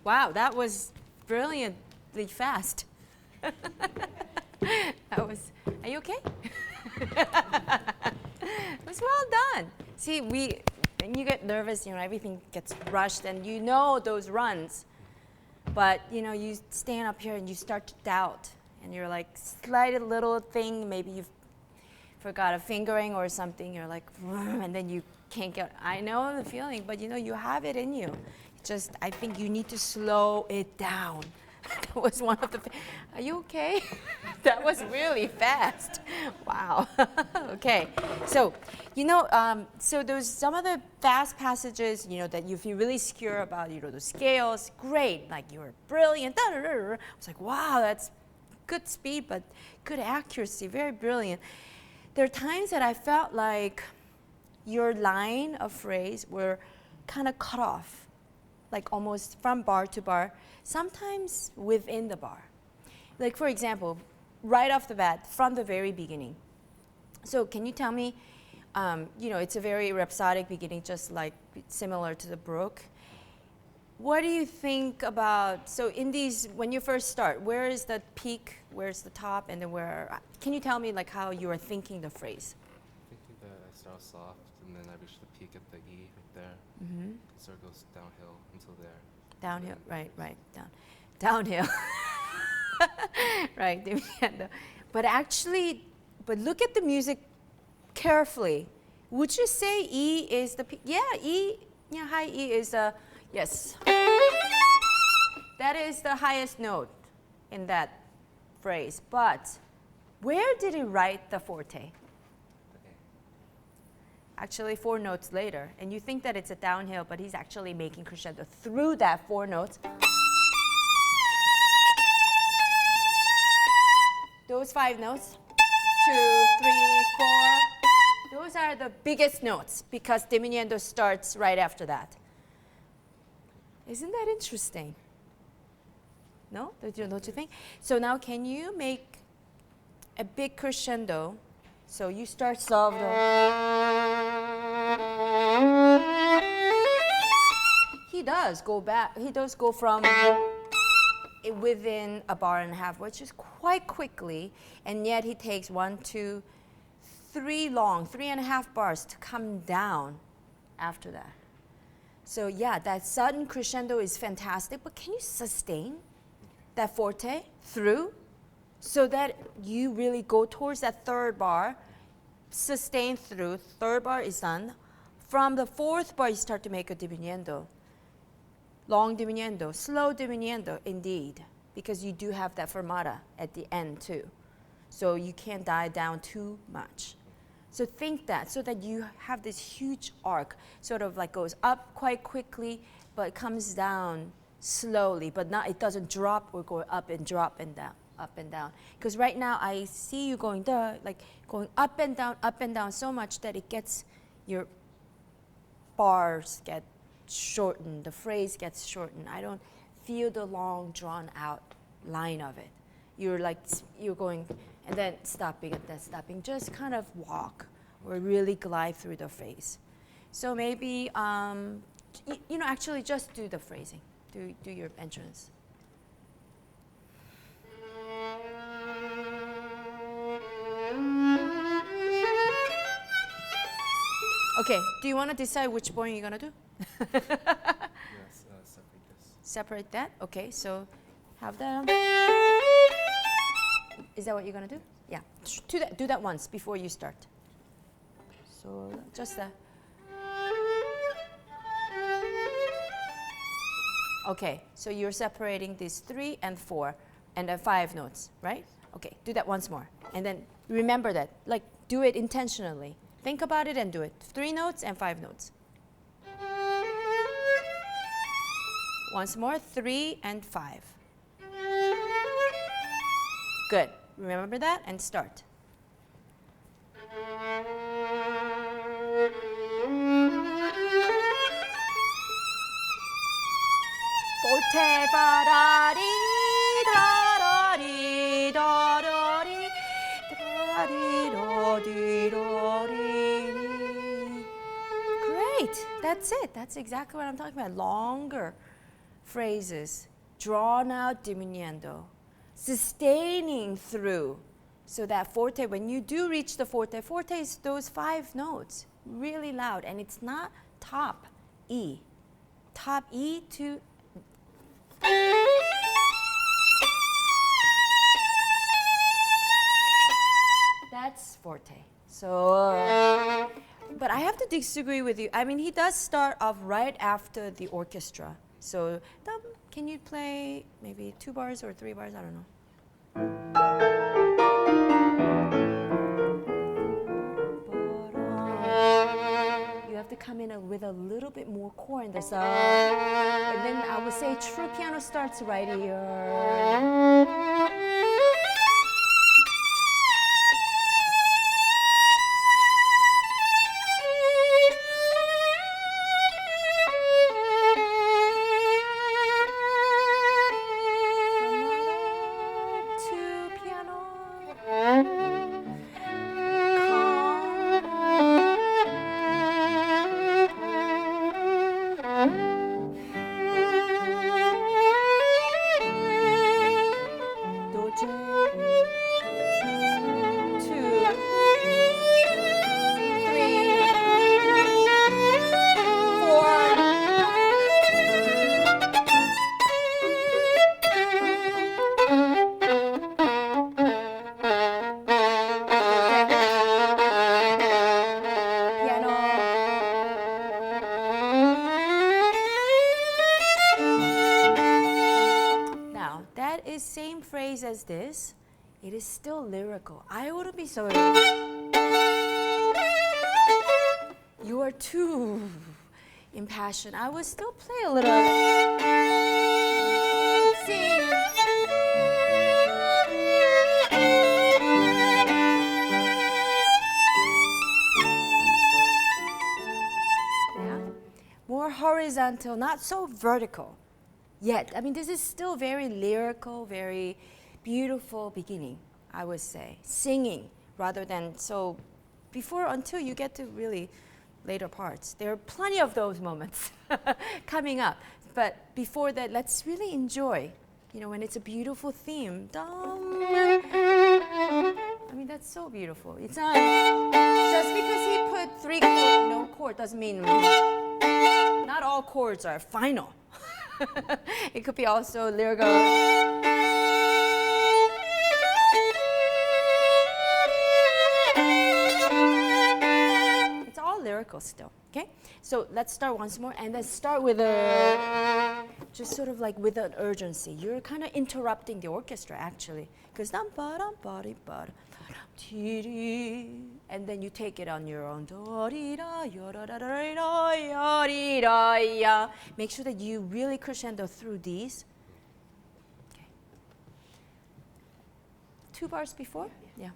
Wow, that was brilliantly fast. That was, are you okay? It was well done. See, when you get nervous, everything gets rushed and those runs. But, you stand up here and you start to doubt. And you're like, slight little thing, maybe you've forgot a fingering or something. You're like, and then you can't get, I know the feeling, but you have it in you. Just, I think you need to slow it down. That was one of the, are you okay? That was really fast. Wow. Okay. So, so there's some of the fast passages, that you feel really secure about, the scales, great, like you were brilliant. I was like, wow, that's good speed, but good accuracy, very brilliant. There are times that I felt like your line of phrase were kind of cut off, like almost from bar to bar, sometimes within the bar. Like for example, right off the bat, from the very beginning. So can you tell me, you know, it's a very rhapsodic beginning, just like similar to the Brook. What do you think about, so in these, when you first start, where is the peak, where's the top, and then where, can you tell me like how you are thinking the phrase? Thinking that I start soft and then I reach the peak at the E right there. So it goes downhill until there. Downhill, right, downhill. Right, diminuendo. But actually, but look at the music carefully. Would you say E is the peak? Yeah, E, yeah, high E is yes. That is the highest note in that phrase. But where did he write the forte? Actually 4 notes later, and you think that it's a downhill, but he's actually making crescendo through that 4 notes. Those 5 notes, 2, 3, 4, those are the biggest notes because diminuendo starts right after that. Isn't that interesting? No? Don't you think? So now can you make a big crescendo? So you start soft. He does go back. He does go from within a bar and a half, which is quite quickly, and yet he takes 1, 2, 3 long, 3.5 bars to come down after that. So yeah, that sudden crescendo is fantastic, but can you sustain that forte through so that you really go towards that 3rd bar, sustain through, 3rd bar is done. From the 4th bar, you start to make a diminuendo. Long diminuendo, slow diminuendo, indeed, because you do have that fermata at the end too. So you can't die down too much. So think that, so that you have this huge arc, sort of like goes up quite quickly, but comes down slowly, but not, it doesn't drop or go up and drop and down, up and down. Because right now I see you going, like going up and down so much that it gets, your bars get shortened, the phrase gets shortened. I don't feel the long drawn out line of it. You're like, you're going, and then stopping and then stopping. Just kind of walk or really glide through the phrase. So maybe, you know, actually just do the phrasing. Do your entrance. Okay, do you want to decide which point you're going to do? Yes, separate this. Separate that? Okay, so have that. Is that what you're going to do? Yeah, do that once before you start. So just that. Okay, so you're separating these 3 and 4 and then 5 notes, right? Okay, do that once more. And then remember that, like do it intentionally. Think about it and do it. 3 notes and 5 notes. Once more, 3 and 5. Good. Remember that and start. Forte fa da di da di da di da di da di da di. Great. That's it. That's exactly what I'm talking about. Longer phrases, drawn out diminuendo, sustaining through. So that forte, when you do reach the forte, forte is those 5 notes, really loud, and it's not top E. Top E to that's forte. So, but I have to disagree with you. I mean, he does start off right after the orchestra. So, can you play maybe 2 bars or 3 bars? I don't know. You have to come in with a little bit more core in the song. And then I would say true piano starts right here. phrase as this, it is still lyrical. I wouldn't be so. You are too impassioned. I would still play a little. Sing. Yeah. More horizontal, not so vertical yet. I mean, this is still very lyrical, very beautiful beginning, I would say. Singing rather than so before until you get to really later parts. There are plenty of those moments coming up. But before that, let's really enjoy, you know, when it's a beautiful theme. I mean, that's so beautiful. It's not just because he put no chord doesn't mean not all chords are final. It could be also lyrical. It's all lyrical still, okay? So let's start once more, and let's start with just sort of like with an urgency. You're kind of interrupting the orchestra actually, because and then you take it on your own. Make sure that you really crescendo through these. Okay. 2 bars before? Yeah.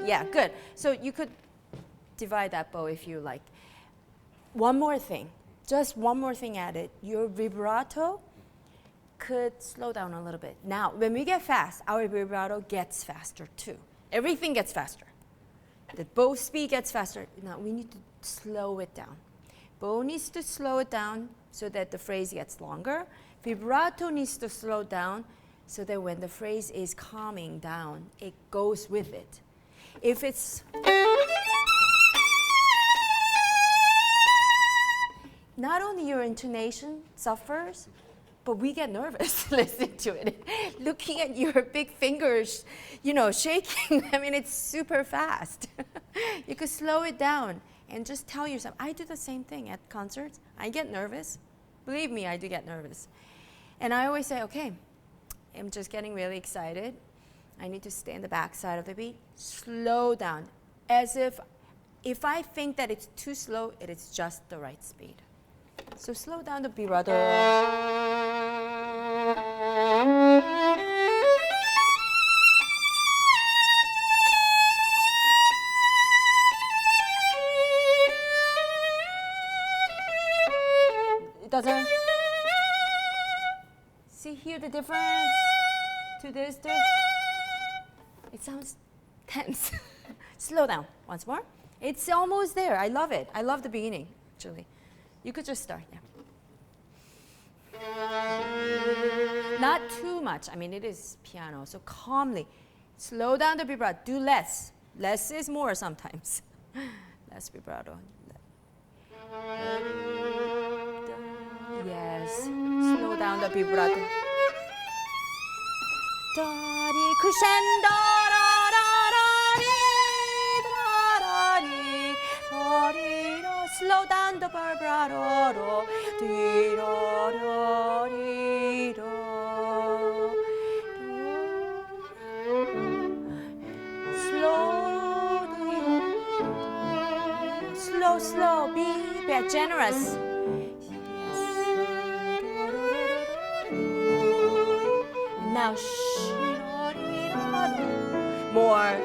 Yeah, good. So you could divide that bow if you like. One more thing, just one more thing added. Your vibrato could slow down a little bit. Now, when we get fast, our vibrato gets faster too. Everything gets faster. The bow speed gets faster. Now, we need to slow it down. Bow needs to slow it down so that the phrase gets longer. Vibrato needs to slow down so that when the phrase is calming down, it goes with it. If it's not only your intonation suffers, but we get nervous listening to it. Looking at your big fingers, you know, shaking. I mean, it's super fast. You could slow it down and just tell yourself, I do the same thing at concerts. I get nervous. Believe me, I do get nervous. And I always say, okay, I'm just getting really excited. I need to stay in the back side of the beat. Slow down. As if I think that it's too slow, it is just the right speed. So slow down the vibrato. It doesn't. See here the difference to this. It sounds tense. Slow down once more. It's almost there. I love it. I love the beginning, actually. You could just start, yeah. Not too much. I mean, it is piano, so calmly. Slow down the vibrato. Do less. Less is more sometimes. Less vibrato. Yes. Slow down the vibrato. Crescendo. Slow down the vibrato. Slow. Be generous. Now, more,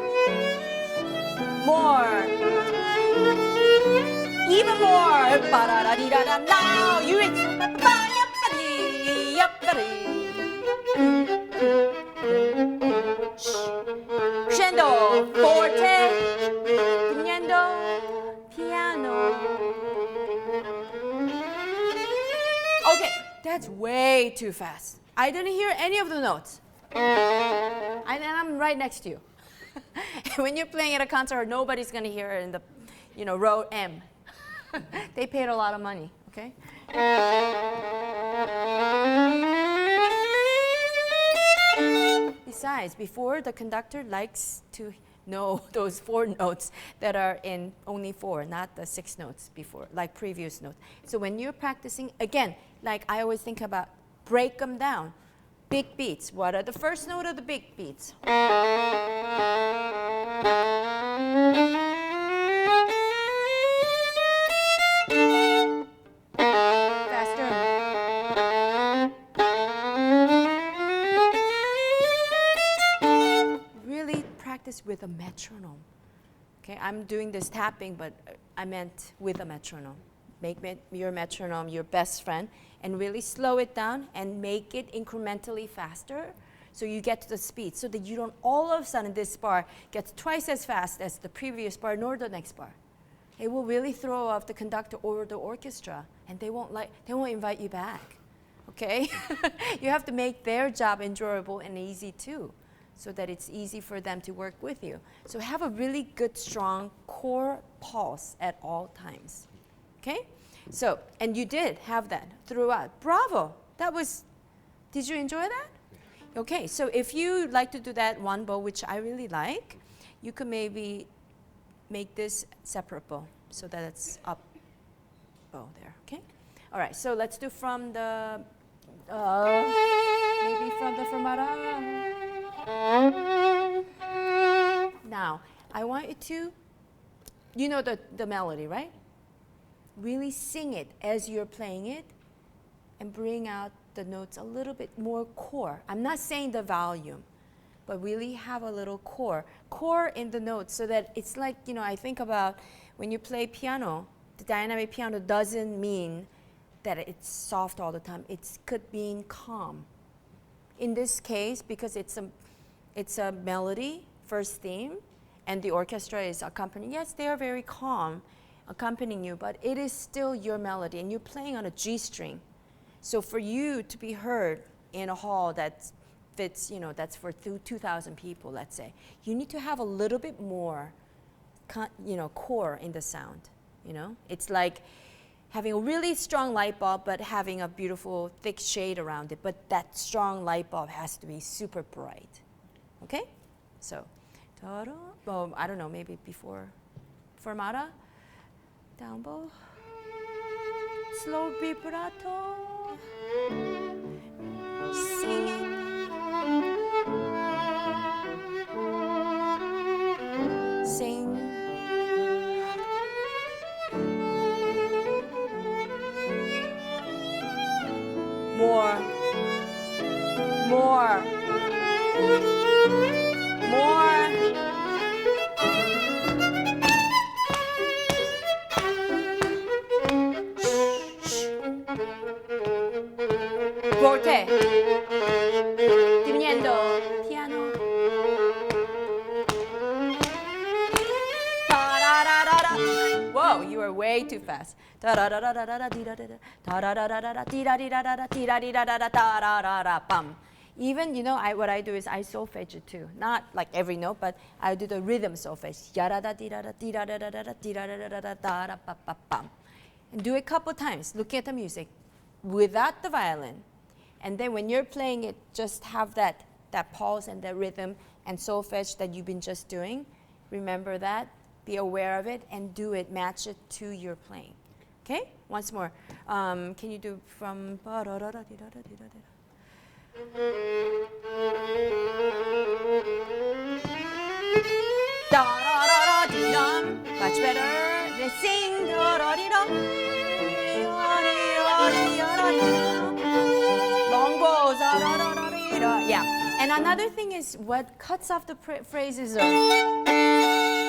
even more. Now you crescendo, forte, diminuendo, piano. Okay, that's way too fast. I didn't hear any of the notes. And I'm right next to you. When you're playing at a concert, nobody's going to hear it in the, wrote M. They paid a lot of money, okay? Besides, before, the conductor likes to know those 4 notes that are in only 4, not the 6 notes before, like previous notes. So when you're practicing, again, like I always think about, break them down. Big beats. What are the first note of the big beats? With a metronome. Okay, I'm doing this tapping, but I meant with a metronome. Make your metronome your best friend and really slow it down and make it incrementally faster so you get to the speed so that you don't all of a sudden this bar gets twice as fast as the previous bar nor the next bar. It will really throw off the conductor or the orchestra and they won't invite you back. Okay? You have to make their job enjoyable and easy too, so that it's easy for them to work with you. So have a really good, strong core pulse at all times. Okay? So, and you did have that throughout. Bravo! Did you enjoy that? Okay, so if you like to do that one bow, which I really like, you could maybe make this separate bow so that it's up bow there, okay? All right, so let's do from the, maybe from the fermata. Now, I want you to, you know the melody, right? Really sing it as you're playing it and bring out the notes a little bit more core. I'm not saying the volume, but really have a little core in the notes so that it's like, I think about when you play piano, the dynamic piano doesn't mean that it's soft all the time. It could mean calm. In this case, because it's a melody, first theme, and the orchestra is accompanying. Yes, they are very calm, accompanying you, but it is still your melody, and you're playing on a G string. So for you to be heard in a hall that fits, that's for 2,000 people, let's say, you need to have a little bit more, core in the sound. It's like having a really strong light bulb, but having a beautiful thick shade around it. But that strong light bulb has to be super bright. Okay? So, well, I don't know, maybe before fermata, down bow, slow vibrato, singing, sing, more, forte, diminuendo, piano. Whoa, you are way too fast. Even, what I do is I solfege it too. Not like every note, but I do the rhythm solfege. And do it a couple times, looking at the music, without the violin. And then when you're playing it, just have that pulse and that rhythm and solfege that you've been just doing. Remember that, be aware of it, and do it, match it to your playing. Okay? Once more. Can you do from... Much better. Let's sing. Long bows. Yeah. And another thing is what cuts off the phrases are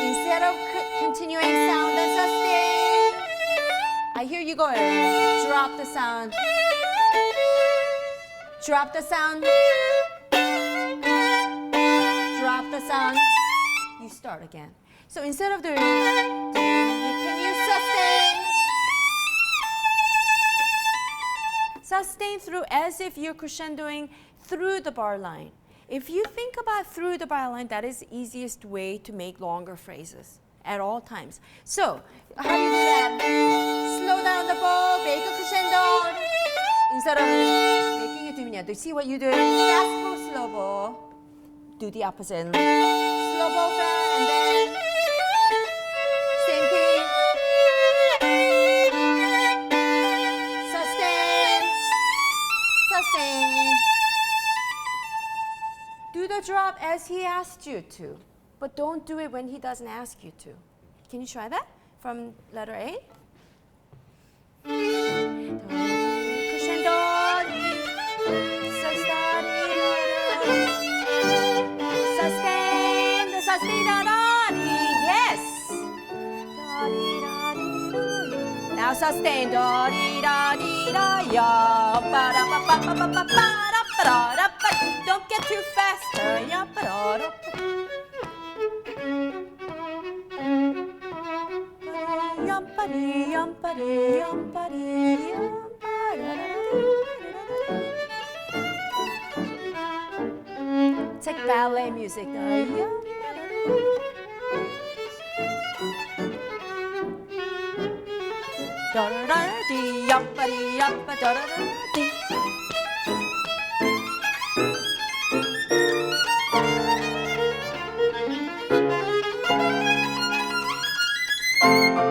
instead of continuing sound and sustain. I hear you go. Drop the sound. Drop the sound. Drop the sound. You start again. So instead of doing, can you sustain? Sustain through as if you're crescendoing through the bar line. If you think about through the bar line, that is the easiest way to make longer phrases. at all times. So, how do you do that? Slow down the bow, make a crescendo. Instead of making it diminuendo, you see what you do? Fast bow, slow bow. Do the opposite. Slow bow, fast, and then same thing. Sustain. Sustain. Do the drop as he asked you to, but don't do it when he doesn't ask you to. Can you try that from letter A? Crescendo. Sustain. The sustain. Yes. Now sustain. Don't get too fast. It's like ballet music.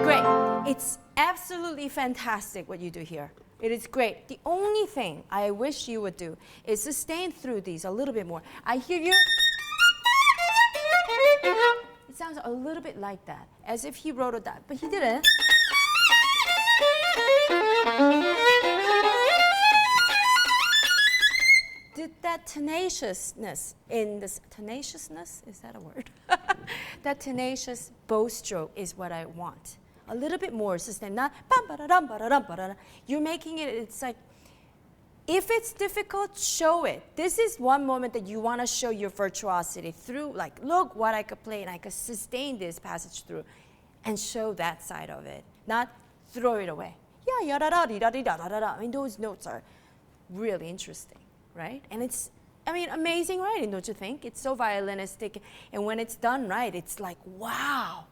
Great. It's absolutely fantastic what you do here. It is great. The only thing I wish you would do is sustain through these a little bit more. I hear you. It sounds a little bit like that, as if he wrote it down, but he didn't. Did that tenaciousness in this, tenaciousness, is that a word? That tenacious bow stroke is what I want. A little bit more sustain, not bam, ba-da-dum, ba-da-dum, ba-da-dum. You're making it, it's like, if it's difficult, show it. This is one moment that you want to show your virtuosity through, like, look what I could play and I could sustain this passage through and show that side of it, not throw it away. Yeah, ya-da-da-dee-da-dee-da-da-da-da. I mean, those notes are really interesting, right? And it's, I mean, amazing writing, don't you think? It's so violinistic, and when it's done right, it's like, wow,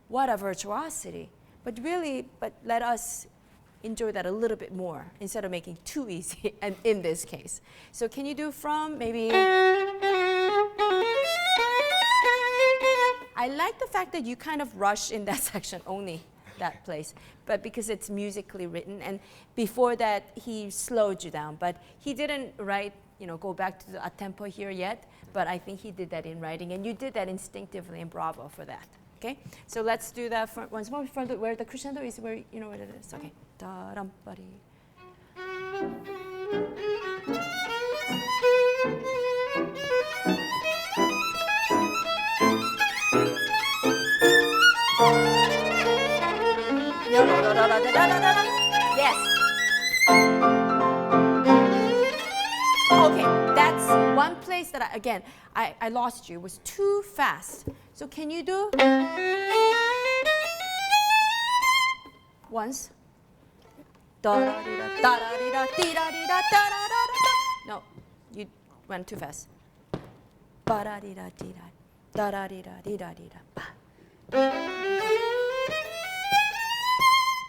what a virtuosity. But really, let us enjoy that a little bit more instead of making too easy and in this case. So can you do from maybe? I like the fact that you kind of rush in that section only, that place, but because it's musically written, and before that he slowed you down, but he didn't write, go back to the tempo here yet, but I think he did that in writing, and you did that instinctively, and bravo for that. Okay, so let's do that once more from where the crescendo is, where you know what it is. Okay. Da-dum-ba-dee. Yes. Okay, that's one place that I lost you. It was too fast. So can you do once? No, you went too fast.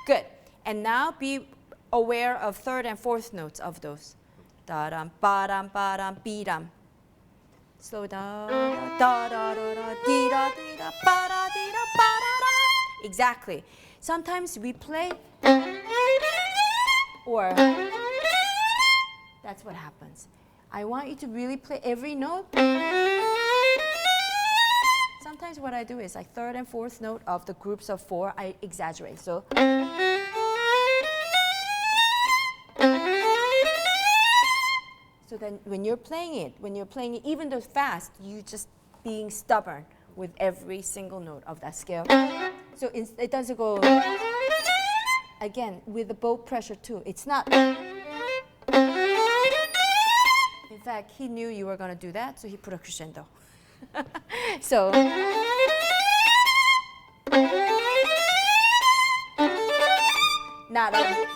Good. And now be aware of third and fourth notes of those. Da-dum, ba-dum, ba-dum, be-dum. Slow down. Da-da-da-da-dee-da-dee-da, ba-da-dee-da, ba-da-da. Exactly. Sometimes we play, or that's what happens. I want you to really play every note. Sometimes what I do is like third and fourth note of the groups of four, I exaggerate. So then when you're playing it, even though fast, you just being stubborn with every single note of that scale. So it doesn't go, again, with the bow pressure too. It's not. In fact, he knew you were going to do that, so he put a crescendo. So. Not a.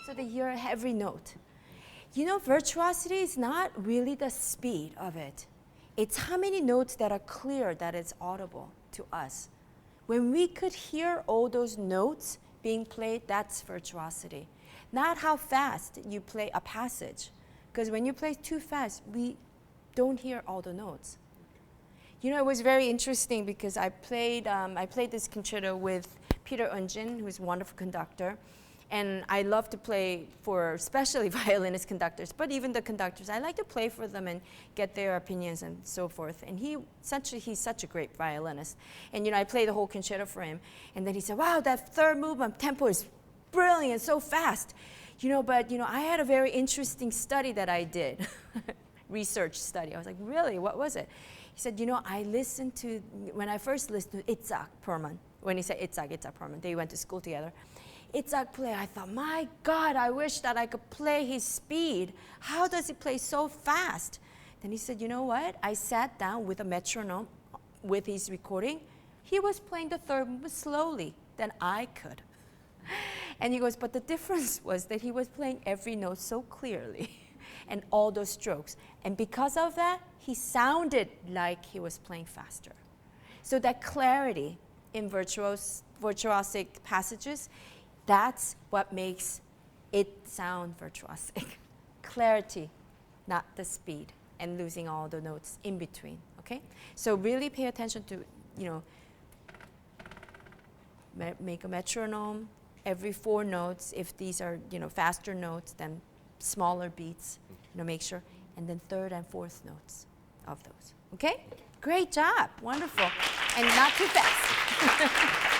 So they hear every note. You know, virtuosity is not really the speed of it. It's how many notes that are clear, that it's audible to us. When we could hear all those notes being played, that's virtuosity. Not how fast you play a passage. Because when you play too fast, we don't hear all the notes. You know, it was very interesting because I played this concerto with Peter Eunjin, who's a wonderful conductor. And I love to play for especially violinist conductors, but even the conductors, I like to play for them and get their opinions and so forth. And he's such a great violinist. And you know, I played the whole concerto for him. And then he said, wow, that third movement tempo is brilliant, so fast. You know, but you know, I had a very interesting study that I did, research study. I was like, really, what was it? He said, you know, when I first listened to Itzhak Perlman, when he said Itzhak Perlman, they went to school together. Itzhak play, I thought, my God, I wish that I could play his speed. How does he play so fast? Then he said, you know what? I sat down with a metronome with his recording. He was playing the third movement slowly than I could. And he goes, but the difference was that he was playing every note so clearly and all those strokes. And because of that, he sounded like he was playing faster. So that clarity in virtuosic passages, that's what makes it sound virtuosic. Clarity, not the speed, and losing all the notes in between, okay? So really pay attention to, you know, make a metronome every 4 notes. If these are, you know, faster notes, then smaller beats, you know, make sure. And then 3rd and 4th notes of those, okay? Great job, wonderful. And not too fast.